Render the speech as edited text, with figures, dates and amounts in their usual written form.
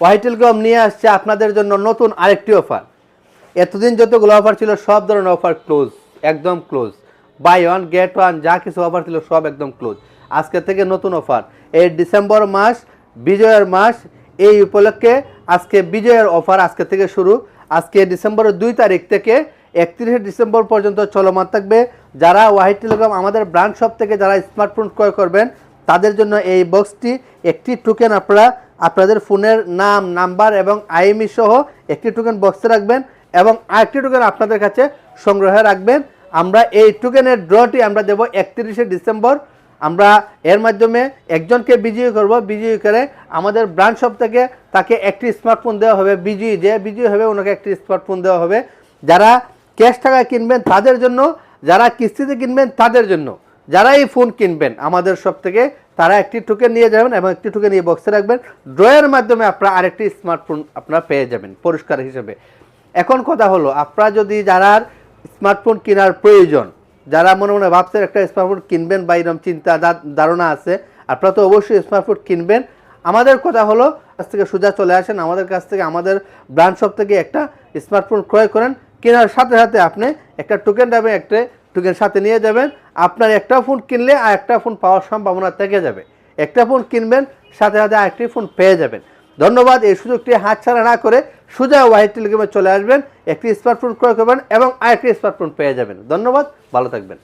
Y telecom নিয়ে আসছে আপনাদের জন্য নতুন আরেকটি অফার। এতদিন যতগুলো অফার ছিল সব ধরনের অফার ক্লোজ, একদম close. Buy one get one যা কিছু অফার ছিল সব একদম ক্লোজ। আজকে থেকে নতুন অফার, এই ডিসেম্বর মাস বিজয়ের মাস, এই উপলক্ষে আজকে বিজয়ের অফার আজকে থেকে শুরু। আজকে ডিসেম্বরের 2 তারিখ থেকে 31 ডিসেম্বর পর্যন্ত চলমান থাকবে। যারা ওয়াই টেলিকম আমাদের ব্রাঞ্চ শপ থেকে যারা স্মার্টফোন ক্রয় করবেন তাদের জন্য এই বক্সটি, একটি টোকেন আপনারা আপনাদের ফোনের নাম, নাম্বার এবং আইএমই সহ একটি টোকেন বক্সে রাখবেন এবং আরেকটি টোকেন আপনাদের কাছে সংগ্রহে রাখবেন। আমরা এই টোকেনের ড্রটি আমরা দেব 31 ডিসেম্বর। আমরা এর মাধ্যমে একজনকে বিজয়ী করব, বিজয়ী করে আমাদের ব্রাঞ্চ শপ থেকে তাকে একটি স্মার্টফোন দেওয়া হবে। বিজয়ী যে বিজয়ী হবে ওনাকে একটি স্মার্টফোন দেওয়া হবে। যারা ক্যাশ টাকায় কিনবেন তাদের জন্য, যারা কিস্তিতে কিনবেন তাদের জন্য, যারা এই ফোন কিনবেন আমাদের শপ থেকে তারা একটি টোকেন নিয়ে যাবেন এবং একটি টোকেন নিয়ে বক্সে রাখবেন। ড্রয়ের মাধ্যমে আপনারা আরেকটি স্মার্টফোন আপনারা পেয়ে যাবেন পুরস্কার হিসেবে। এখন কথা হলো, আপনারা যদি যারা স্মার্টফোন কেনার প্রয়োজন, যারা মনে মনে ভাবছেন একটা স্মার্টফোন কিনবেন বা এরকম চিন্তা ধারণা আছে, আপনারা তো অবশ্যই স্মার্টফোন কিনবেন। আমাদের কথা হলো কাছ থেকে সোজা চলে আসেন আমাদের কাছ থেকে, আমাদের ব্রাঞ্চ শপ থেকে একটা স্মার্টফোন ক্রয় করেন। কেনার সাথে সাথে আপনি একটা টোকেন দেবেন, একটা টোকেন সাথে নিয়ে যাবেন। আপনার একটা ফোন কিনলে আর একটা ফোন পাওয়ার সম্ভাবনা থেকে যাবে। একটা ফোন কিনবেন সাথে সাথে আরেকটি ফোন পেয়ে যাবেন। ধন্যবাদ। এই সুযোগটি হাতছাড়া না করে সোজা ওয়াই টেলিকমে চলে আসবেন, একটি স্মার্টফোন ক্রয় করবেন এবং আরেকটি স্মার্টফোন পেয়ে যাবেন। ধন্যবাদ, ভালো থাকবেন।